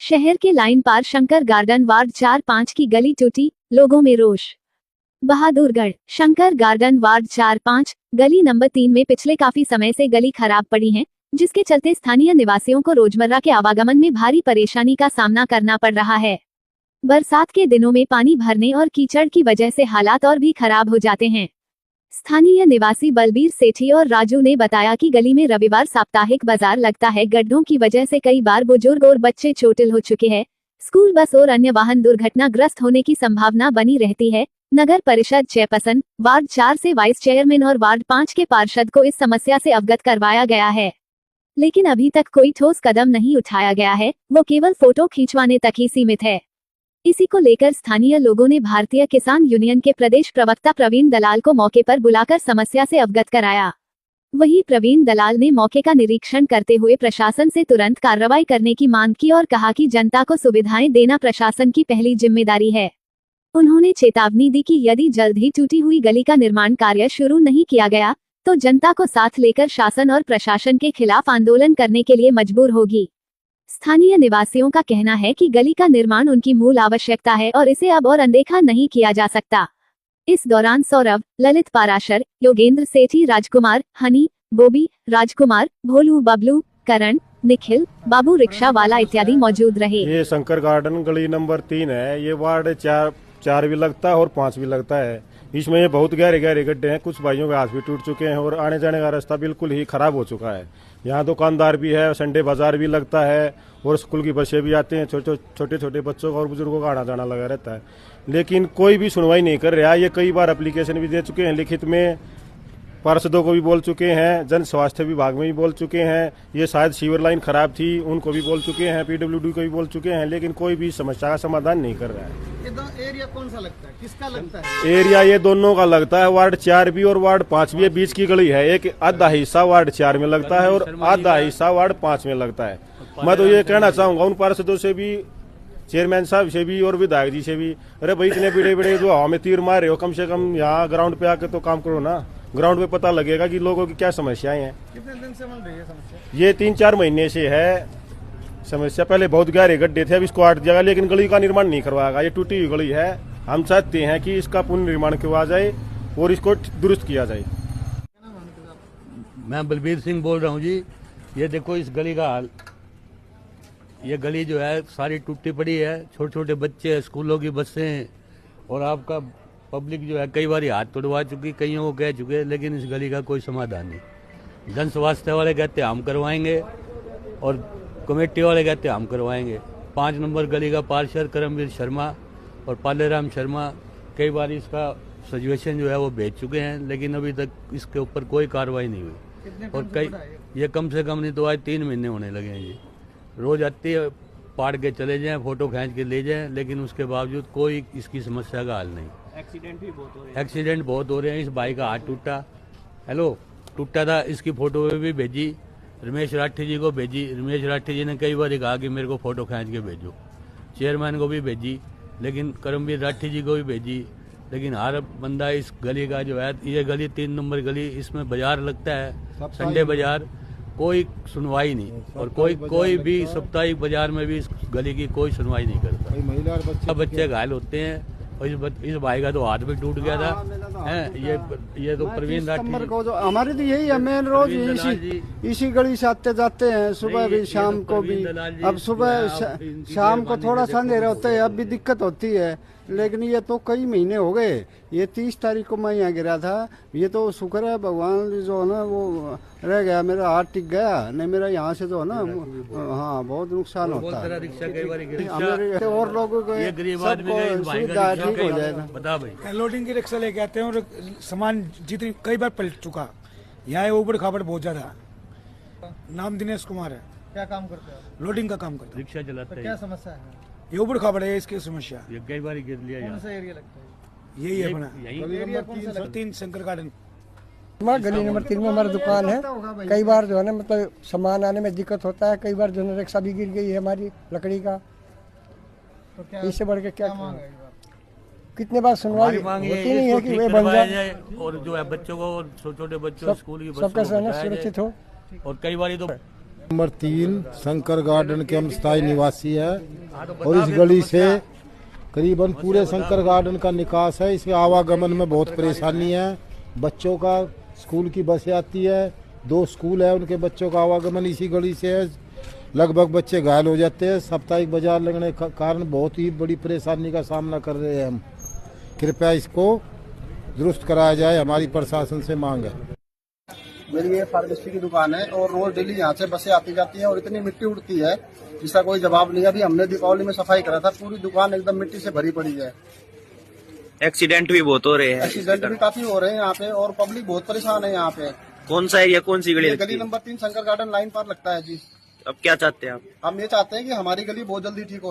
शहर के लाइन पार Shankar garden ward 4-5 की गली टूटी, लोगों में रोष। बहादुरगढ़ शंकर गार्डन वार्ड 4-5 गली नंबर 3 में पिछले काफी समय से गली खराब पड़ी है, जिसके चलते स्थानीय निवासियों को रोजमर्रा के आवागमन में भारी परेशानी का सामना करना पड़ रहा है। बरसात के दिनों में पानी भरने और कीचड़ की वजह से हालात और भी खराब हो जाते हैं। स्थानीय निवासी बलबीर सेठी और राजू ने बताया कि गली में रविवार साप्ताहिक बाजार लगता है। गड्ढों की वजह से कई बार बुजुर्ग और बच्चे चोटिल हो चुके हैं। स्कूल बस और अन्य वाहन दुर्घटनाग्रस्त होने की संभावना बनी रहती है। नगर परिषद चेयरपर्सन, वार्ड 4 से वाइस चेयरमैन और वार्ड 5 के पार्षद को इस समस्या से अवगत करवाया गया है, लेकिन अभी तक कोई ठोस कदम नहीं उठाया गया है। वो केवल फोटो खिंचवाने तक ही सीमित है। इसी को लेकर स्थानीय लोगों ने भारतीय किसान यूनियन के प्रदेश प्रवक्ता प्रवीण दलाल को मौके पर बुलाकर समस्या से अवगत कराया। वहीं प्रवीण दलाल ने मौके का निरीक्षण करते हुए प्रशासन से तुरंत कार्रवाई करने की मांग की और कहा कि जनता को सुविधाएं देना प्रशासन की पहली जिम्मेदारी है। उन्होंने चेतावनी दी कि यदि जल्द ही टूटी हुई गली का निर्माण कार्य शुरू नहीं किया गया तो जनता को साथ लेकर शासन और प्रशासन के खिलाफ आंदोलन करने के लिए मजबूर होगी। स्थानीय निवासियों का कहना है कि गली का निर्माण उनकी मूल आवश्यकता है और इसे अब और अनदेखा नहीं किया जा सकता। इस दौरान सौरभ, ललित पाराशर, योगेंद्र सेठी, राजकुमार, हनी, बोबी, राजकुमार, भोलू, बबलू, करण, निखिल, बाबू रिक्शा वाला इत्यादि मौजूद रहे। ये शंकर गार्डन गली नंबर 3 है। ये वार्ड 4 भी लगता है और 5 भी लगता है। इसमें ये बहुत गहरे गहरे गड्ढे हैं। कुछ भाइयों के हाथ भी टूट चुके हैं और आने जाने का रास्ता बिल्कुल ही खराब हो चुका है। यहाँ दुकानदार भी है, संडे बाजार भी लगता है और स्कूल की बसें भी आते हैं। छोटे छोटे बच्चों का और बुजुर्गों का आना जाना लगा रहता है, लेकिन कोई भी सुनवाई नहीं कर रहा। ये कई बार एप्लीकेशन भी दे चुके हैं लिखित में, पार्षदों को भी बोल चुके हैं, जन स्वास्थ्य विभाग में भी बोल चुके हैं। ये शायद सीवर लाइन खराब थी, उनको भी बोल चुके हैं, पीडब्ल्यूडी को भी बोल चुके हैं, लेकिन कोई भी समस्या का समाधान नहीं कर रहा है। ये एरिया कौन सा लगता है, किसका लगता है? एरिया ये दोनों का लगता है। वार्ड 4 भी और वार्ड 5 भी बीच की गली है। एक आधा हिस्सा वार्ड 4 में लगता है और आधा हिस्सा वार्ड 5 में लगता है। मैं तो ये कहना चाहूंगा उन पार्षदों से भी, चेयरमैन साहब से भी और विधायक जी से भी, अरे भाई इतने बड़े बड़े जो हवा में तीर मार रहे हो, कम से कम यहाँ ग्राउंड पे आके तो काम करो ना। ग्राउंड पे पता लगेगा कि लोगों की क्या समस्याएं हैं। कितने दिन से बन रही है समस्या? ये 3-4 महीने से है समस्या। पहले बहुत गहरे गड्ढे थे, अब इसको 8 जगह, लेकिन गली का निर्माण नहीं करवाएगा। ये टूटी हुई गली है। हम चाहते हैं कि इसका पुनर्निर्माण करवाया जाए और इसको दुरुस्त किया जाए। मैं बलबीर सिंह बोल रहा हूँ जी। ये देखो इस गली का हाल। ये गली जो है सारी टूटी पड़ी है। छोटे छोटे बच्चे, स्कूलों की बसें और आपका पब्लिक जो है कई बार हाथ तोड़वा चुकी, कईयों को कह चुके, लेकिन इस गली का कोई समाधान नहीं। जन स्वास्थ्य वाले कहते हम करवाएंगे और कमेटी वाले कहते हम करवाएंगे। 5 नंबर गली का पार्षद करमवीर शर्मा और पालेराम शर्मा कई बार इसका सजेशन जो है वो भेज चुके हैं, लेकिन अभी तक इसके ऊपर कोई कार्रवाई नहीं हुई। और कई ये कम से कम नहीं तो आज 3 महीने होने लगे हैं जी। रोज आती है, पाड़ के चले जाएं, फोटो खींच के ले जाएं, लेकिन उसके बावजूद कोई इसकी समस्या का हल नहीं। एक्सीडेंट बहुत हो रहे हैं। इस भाई का हाथ टूटा था, इसकी फोटो भी भेजी, रमेश राठी जी को भेजी। रमेश राठी जी ने कई बार कहा कि मेरे को फोटो खींच के भेजो। चेयरमैन को भी भेजी, लेकिन करमवीर राठी जी को भी भेजी, लेकिन हर बंदा इस गली का जो है, ये गली 3 नंबर गली, इसमें बाजार लगता है, संडे बाजार, कोई सुनवाई नहीं। और कोई भी साप्ताहिक बाजार में भी इस गली की कोई सुनवाई नहीं करता। बच्चे घायल होते हैं और इस भाई का तो हाथ भी टूट गया था। ये तो प्रवीण राठी को जो हमारी तो यही है मेन रोज इसी गली से आते जाते हैं, सुबह भी शाम को भी। अब सुबह शाम को थोड़ा सा अंधेरा होता है, अब भी दिक्कत होती है, लेकिन ये तो कई महीने हो गए। ये 30 तारीख को मैं यहाँ गिरा था। ये तो शुक्र है भगवान जो है ना वो रह गया, मेरा हाथ टिक गया, नहीं मेरा यहाँ से जो है ना हाँ बहुत नुकसान होता है। और लोगों को सुविधा ठीक हो जाएगा। लोडिंग की रिक्शा लेके आते हैं और सामान जितनी कई बार पलट चुका। यहाँ ऊबड़ खाबड़ बहुत ज्यादा। नाम दिनेश कुमार है। क्या काम करते हैं? लोडिंग का काम करते हैं, रिक्शा चलाते हैं। क्या समस्या है? ये ऊबड़ खाबड़ है इसकी समस्या। ये कई बार गिर लिया। कौन सा एरिया लगता है? यही है अपना एरिया कौन सा लगता है? 3 शंकर गार्डन। गली नंबर 3 में हमारी दुकान है। कई बार जो है ना मतलब सामान आने में दिक्कत होता है। कई बार जो है रिक्शा भी गिर गई है हमारी लकड़ी का। तो क्या इससे बढ़ के क्या मांग है? कितने बार सुनवाई होती नहीं है कि वे बन जाए और जो है बच्चों को, छोटे छोटे बच्चों स्कूल की सबका सुरक्षित हो। और कई बार तो नंबर 3 शंकर गार्डन के हम स्थायी निवासी है और इस गली से करीबन पूरे शंकर गार्डन का निकास है। इसके आवागमन में बहुत परेशानी है। बच्चों का स्कूल की बसें आती है, 2 स्कूल है, उनके बच्चों का आवागमन इसी गली से है। लगभग बच्चे घायल हो जाते हैं। साप्ताहिक बाजार लगने के कारण बहुत ही बड़ी परेशानी का सामना कर रहे हैं हम। कृपया इसको दुरुस्त कराया जाए, हमारी प्रशासन से मांग है। मेरी ये फार्मेसी की दुकान है और रोज डेली यहाँ से बसें आती जाती हैं और इतनी मिट्टी उड़ती है जिसका कोई जवाब नहीं है। अभी हमने दीपावली में सफाई करा था, पूरी दुकान एकदम मिट्टी से भरी पड़ी है। एक्सीडेंट भी बहुत हो रहे हैं। एक्सीडेंट भी काफी हो रहे हैं यहाँ पे और पब्लिक बहुत परेशान है यहाँ पे। कौन सा एरिया, कौन सी गली? गली नंबर 3 शंकर गार्डन लाइन पर लगता है जी। अब क्या चाहते हैं आप? हम ये चाहते हैं कि हमारी गली बहुत जल्दी ठीक हो